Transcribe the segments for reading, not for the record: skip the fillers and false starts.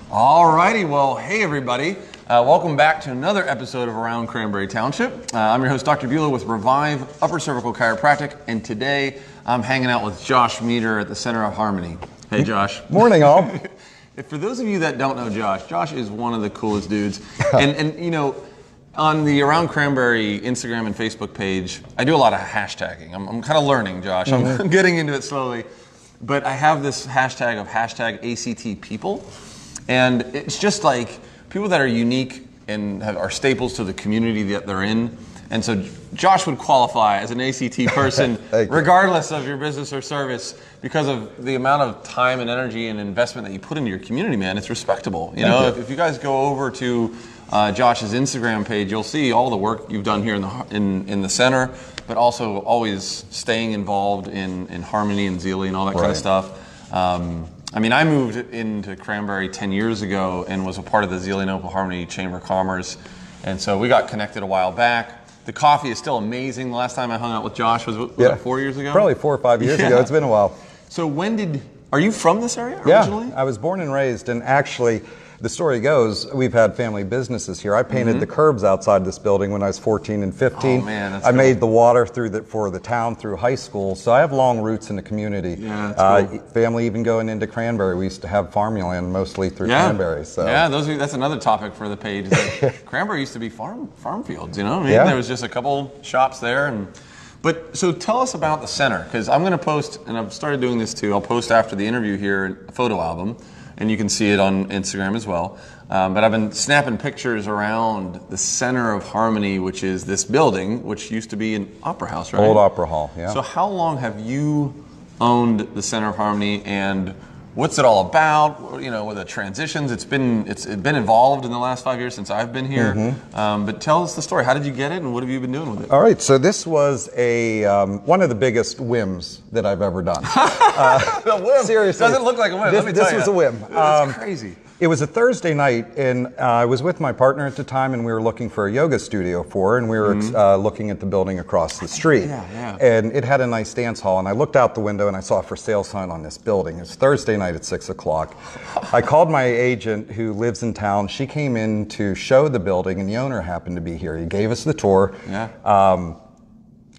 All righty, well, hey everybody. Welcome back to another episode of Around Cranberry Township. I'm your host, Dr. Bulow with Revive Upper Cervical Chiropractic, and today I'm hanging out with Josh Meader at the Center of Harmony. Hey, Josh. Morning, all. For those of you that don't know Josh is one of the coolest dudes. And you know, on the Around Cranberry Instagram and Facebook page, I do a lot of hashtagging. I'm kind of learning, Josh. I'm getting into it slowly. But I have this hashtag of #ACT people. And it's just like people that are unique and are staples to the community that they're in. And so Josh would qualify as an ACT person regardless of your business or service because of the amount of time and energy and investment that you put into your community, man. It's respectable. You know, if you guys go over to Josh's Instagram page, you'll see all the work you've done here in the center, but also always staying involved in Harmony and Zealy and all that kind of stuff. I mean, I moved into Cranberry 10 years ago and was a part of the Zealy and Opal Harmony Chamber of Commerce. And so we got connected a while back. The coffee is still amazing. The last time I hung out with Josh was it 4 years ago? Probably 4 or 5 years ago. It's been a while. So are you from this area originally? Yeah, I was born and raised, and actually, the story goes, we've had family businesses here. I painted the curbs outside this building when I was 14 and 15. Oh, man, that's I made the water for the town through high school, so I have long roots in the community. Yeah, that's cool. Family even going into Cranberry. We used to have farmland mostly through Cranberry. So. Yeah, that's another topic for the page. Cranberry used to be farm fields, you know? I mean, there was just a couple shops there. But so tell us about the center, because I'm going to post, and I've started doing this too, I'll post after the interview here a photo album. And you can see it on Instagram as well. But I've been snapping pictures around the Center of Harmony, which is this building, which used to be an opera house, right? Old opera hall, yeah. So how long have you owned the Center of Harmony, and what's it all about? You know, with the transitions, it's been involved in the last 5 years since I've been here. But tell us the story. How did you get it, and what have you been doing with it? All right, so this was one of the biggest whims that I've ever done. A whim? Seriously. Doesn't look like a whim, let me tell you. This was a whim. It's crazy. It was a Thursday night, and I was with my partner at the time, and we were looking for a yoga studio for her, and we were looking at the building across the street. And it had a nice dance hall, and I looked out the window, and I saw a for sale sign on this building. It was Thursday night at 6 o'clock. I called my agent who lives in town. She came in to show the building, and the owner happened to be here. He gave us the tour.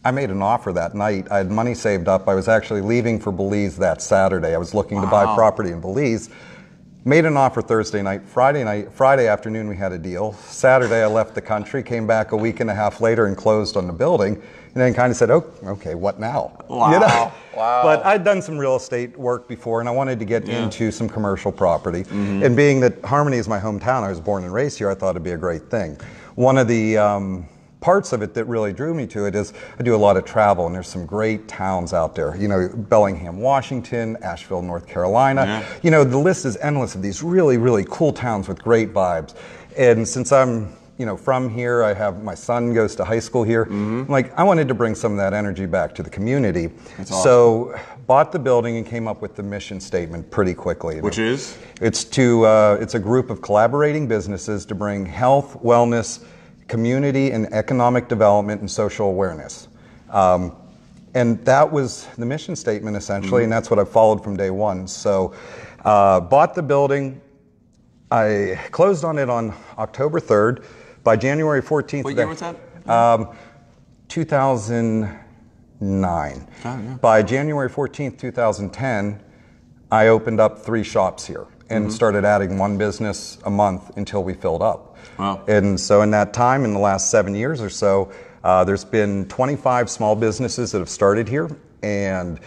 I made an offer that night. I had money saved up. I was actually leaving for Belize that Saturday. I was looking to buy property in Belize. Made an offer Thursday night. Friday afternoon we had a deal. Saturday I left the country, came back a week and a half later and closed on the building, and then kind of said, oh, okay, what now? Wow. You know? Wow. But I'd done some real estate work before, and I wanted to get into some commercial property. And being that Harmony is my hometown, I was born and raised here, I thought it'd be a great thing. One of the parts of it that really drew me to it is I do a lot of travel, and there's some great towns out there. You know, Bellingham, Washington, Asheville, North Carolina. You know, the list is endless of these really, really cool towns with great vibes. And since I'm, you know, from here, I have my son goes to high school here. I'm like, I wanted to bring some of that energy back to the community. That's awesome. So bought the building and came up with the mission statement pretty quickly. Which is? It's a group of collaborating businesses to bring health, wellness, community and economic development and social awareness. And that was the mission statement essentially, and that's what I've followed from day one. So bought the building, I closed on it on October 3rd. By January 14th. What year was that? 2009. By January 14th, 2010, I opened up 3 shops here and started adding one business a month until we filled up. Wow. And so in that time, in the last 7 years or so, there's been 25 small businesses that have started here, and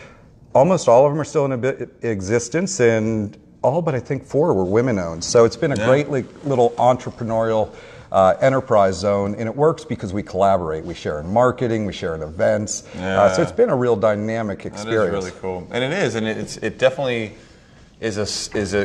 almost all of them are still in existence, and all but I think 4 were women-owned. So it's been a great little entrepreneurial enterprise zone, and it works because we collaborate. We share in marketing, we share in events. So it's been a real dynamic experience. That is really cool, and it is, and it definitely is a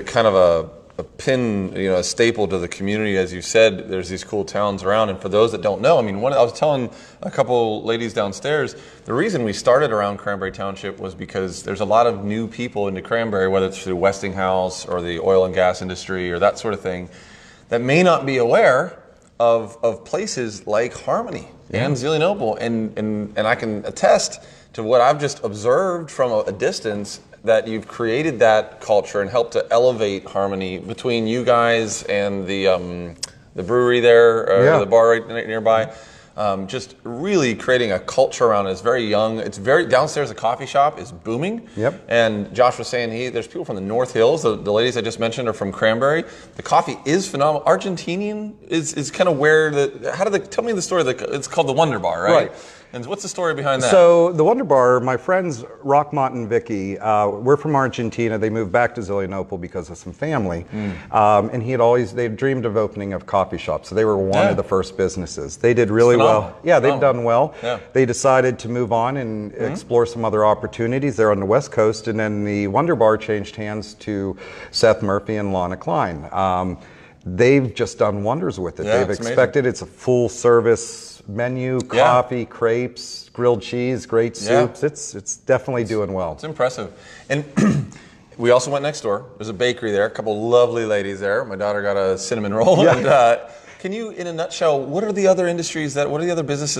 kind of a pin, you know, a staple to the community. As you said, there's these cool towns around, and for those that don't know, I mean, I was telling a couple ladies downstairs, the reason we started around Cranberry Township was because there's a lot of new people into Cranberry, whether it's through Westinghouse or the oil and gas industry or that sort of thing, that may not be aware of places like Harmony and Zealy and Opal, and I can attest to what I've just observed from a distance. that you've created that culture and helped to elevate harmony between you guys and the brewery there, or the bar right nearby. Just really creating a culture around it. It's very young. It's very downstairs. The coffee shop is booming. Yep. And Josh was saying there's people from the North Hills. The ladies I just mentioned are from Cranberry. The coffee is phenomenal. Argentinian is kind of where tell me the story. It's called the Wonder Bar, right? Right. And what's the story behind that? So the Wonder Bar, my friends Rockmont and Vicky, we're from Argentina. They moved back to Zelienople because of some family. And they dreamed of opening a coffee shop. So they were one of the first businesses. They did really well. Yeah, they've done well. Yeah. They decided to move on and explore some other opportunities. They're on the West Coast. And then the Wonder Bar changed hands to Seth Murphy and Lana Klein. They've just done wonders with it. They've expected amazing. It's a full service menu, coffee, crepes, grilled cheese, great soups. It's definitely doing well. It's impressive. And we also went next door. There's a bakery there, a couple lovely ladies there. My daughter got a cinnamon roll. Yeah. And, can you, in a nutshell, what are the other businesses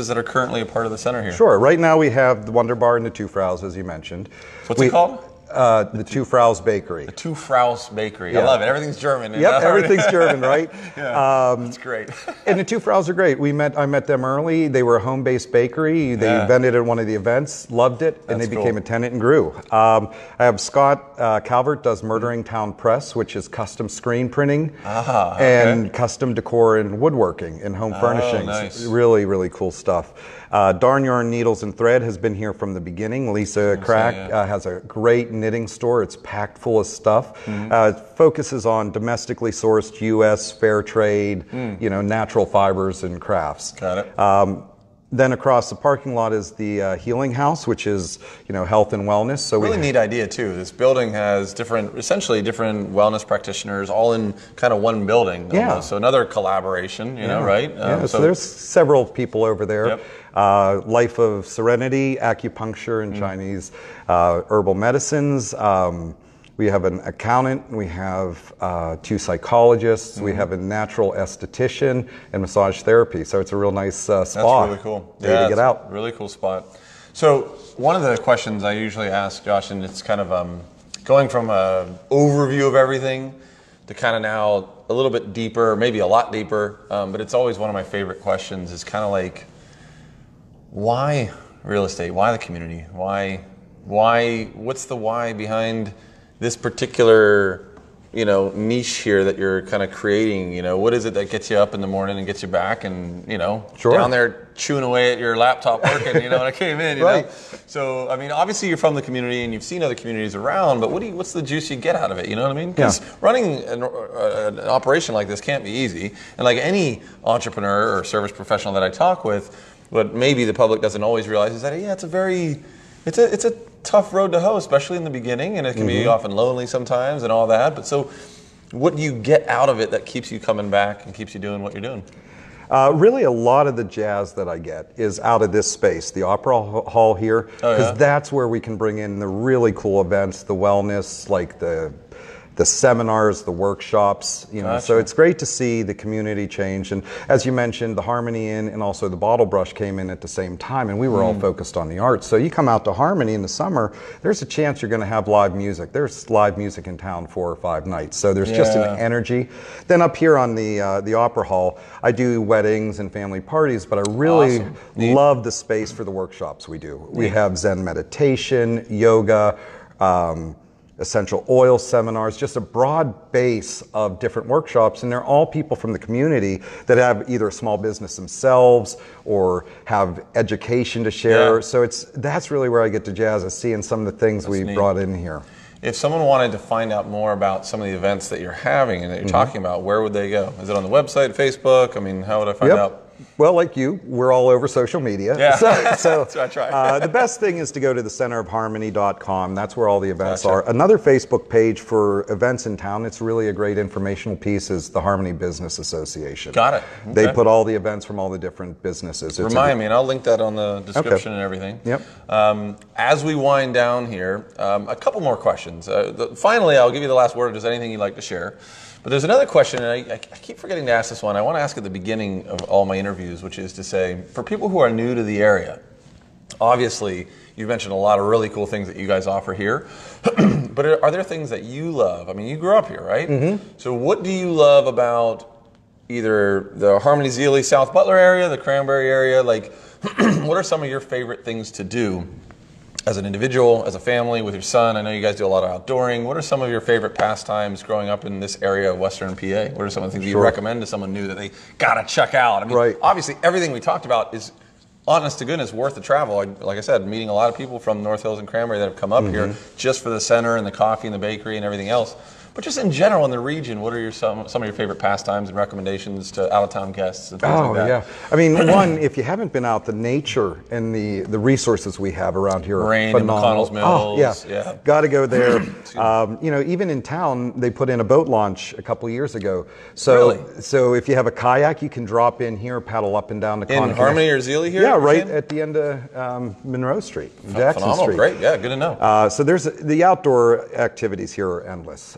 that are currently a part of the center here? Sure. Right now we have the Wonder Bar and the Two Fraus, as you mentioned. What's it called? The Two Fraus Bakery. The Two Fraus Bakery. Yeah. I love it. Everything's German. Yep, everything's German, right? That's great. And the Two Fraus are great. I met them early. They were a home-based bakery. They invented at one of the events, loved it, and they became a tenant and grew. I have Scott Calvert does Murdering Town Press, which is custom screen printing and custom decor and woodworking and home furnishings. Nice. Really, really cool stuff. Darn Yarn Needles and Thread has been here from the beginning. Lisa Crack has a great knitting store. It's packed full of stuff. It focuses on domestically sourced U.S. fair trade, natural fibers and crafts. Got it. Then across the parking lot is the Healing House, which is health and wellness. So really neat idea too. This building has essentially different wellness practitioners all in kind of one building. Almost. So another collaboration, right? So there's several people over there. Yep. Life of Serenity, acupuncture and Chinese herbal medicines. We have an accountant, we have 2 psychologists, we have a natural esthetician and massage therapy. So it's a real nice spa. That's really cool. Way to get out. Really cool spot. So one of the questions I usually ask Josh, and it's kind of going from an overview of everything to kind of now a little bit deeper, maybe a lot deeper, but it's always one of my favorite questions is kind of like, why real estate? Why the community? Why? What's the why behind this particular, niche here that you're kind of creating? What is it that gets you up in the morning and gets you back and, down there chewing away at your laptop working, when I came in, right. So, I mean, obviously you're from the community and you've seen other communities around, but what's the juice you get out of it? You know what I mean? Because running an operation like this can't be easy. And like any entrepreneur or service professional that I talk with, what maybe the public doesn't always realize is that, it's a tough road to hoe, especially in the beginning, and it can be often lonely sometimes and all that. But so what do you get out of it that keeps you coming back and keeps you doing what you're doing? Really, a lot of the jazz that I get is out of this space, the Opera Hall here, because that's where we can bring in the really cool events, the wellness, like the seminars, the workshops, Gotcha. So it's great to see the community change. And as you mentioned, the Harmony Inn and also the Bottle Brush came in at the same time, and we were all focused on the arts. So you come out to Harmony in the summer, there's a chance you're going to have live music. There's live music in town 4 or 5 nights. So there's just an energy. Then up here on the Opera Hall, I do weddings and family parties, but I really love the space for the workshops we do. We have Zen meditation, yoga, essential oil seminars, just a broad base of different workshops, and they're all people from the community that have either a small business themselves or have education to share. So that's really where I get to jazz, is seeing some of the things we brought in here. If someone wanted to find out more about some of the events that you're having and that you're talking about, where would they go? Is it on the website, Facebook? I mean, how would I find out? Well, like you, we're all over social media. Yeah, so that's what I try. The best thing is to go to the centerofharmony.com. That's where all the events are. Another Facebook page for events in town, it's really a great informational piece, is the Harmony Business Association. Got it. Okay. They put all the events from all the different businesses. Remind me, and I'll link that on the description and everything. Yep. As we wind down here, a couple more questions. Finally, I'll give you the last word if there's anything you'd like to share. But there's another question, and I keep forgetting to ask this one. I want to ask at the beginning of all my interviews, which is to say, for people who are new to the area, Obviously, you mentioned a lot of really cool things that you guys offer here, but are there things that you love? I mean, you grew up here, right? Mm-hmm. So what do you love about either the Harmony Zealy South Butler area, the Cranberry area? Like, what are some of your favorite things to do as an individual, as a family, with your son? I know you guys do a lot of outdooring. What are some of your favorite pastimes growing up in this area of Western PA? What are some of the things you recommend to someone new that they gotta check out? I mean, obviously everything we talked about is, honest to goodness, worth the travel. Like I said, meeting a lot of people from North Hills and Cranberry that have come up here just for the center and the coffee and the bakery and everything else. But just in general in the region, what are some of your favorite pastimes and recommendations to out-of-town guests and things like that? Yeah. I mean, one, if you haven't been out, the nature and the resources we have around here are phenomenal. McConnell's Mills. Yeah. Got to go there. You know, even in town, they put in a boat launch a couple of years ago. So if you have a kayak, you can drop in here, paddle up and down the In Harmony or Zealy here? Yeah, right at the end of Monroe Street, Jackson Street. Great. Yeah, good to know. So there's the outdoor activities here are endless.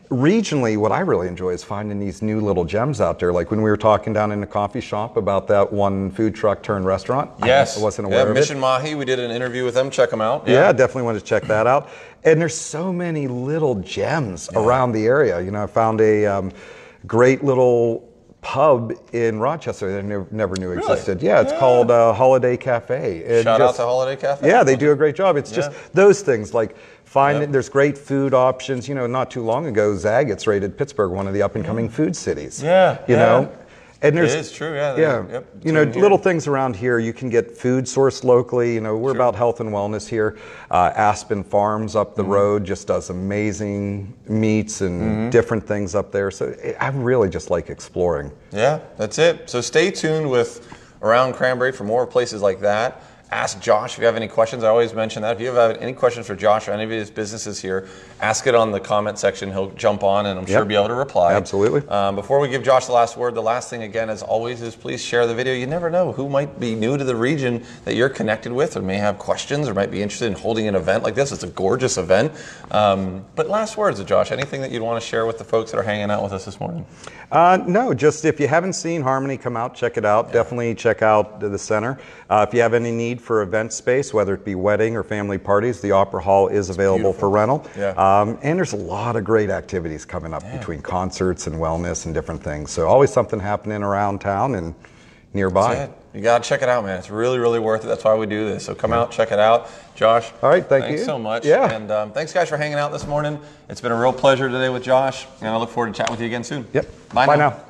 Regionally, what I really enjoy is finding these new little gems out there. Like when we were talking down in the coffee shop about that one food truck turned restaurant. Yes. I wasn't aware of Mission it. Mahi, we did an interview with them. Check them out. Yeah, definitely want to check that out. And there's so many little gems around the area. You know, I found a great little pub in Rochester that I never knew existed. Yeah, it's called Holiday Cafe. Shout out to Holiday Cafe. Yeah, they do a great job. It's just those things like there's great food options. You know, not too long ago, Zaggett's rated Pittsburgh one of the up-and-coming food cities. You know, and there's it is true. You know, little things around here. You can get food sourced locally. You know, we're about health and wellness here. Aspen Farms up the road just does amazing meats and different things up there. So I really just like exploring. Yeah, that's it. So stay tuned with Around Cranberry for more places like that. Ask Josh if you have any questions. I always mention that. If you have any questions for Josh or any of his businesses here, ask it on the comment section. He'll jump on and I'm sure be able to reply. Absolutely. Before we give Josh the last word, the last thing again, as always, is please share the video. You never know who might be new to the region that you're connected with or may have questions or might be interested in holding an event like this. It's a gorgeous event. But last words, Josh, anything that you'd want to share with the folks that are hanging out with us this morning? No, just if you haven't seen Harmony, come out, check it out. Definitely check out the center. If you have any need for event space, whether it be wedding or family parties, the Opera Hall is available for rental. And there's a lot of great activities coming up between concerts and wellness and different things. So always something happening around town and nearby. You got to check it out, man. It's really, really worth it. That's why we do this. So come out, check it out. Josh, all right, thanks so much. And thanks, guys, for hanging out this morning. It's been a real pleasure today with Josh, and I look forward to chatting with you again soon. Bye now.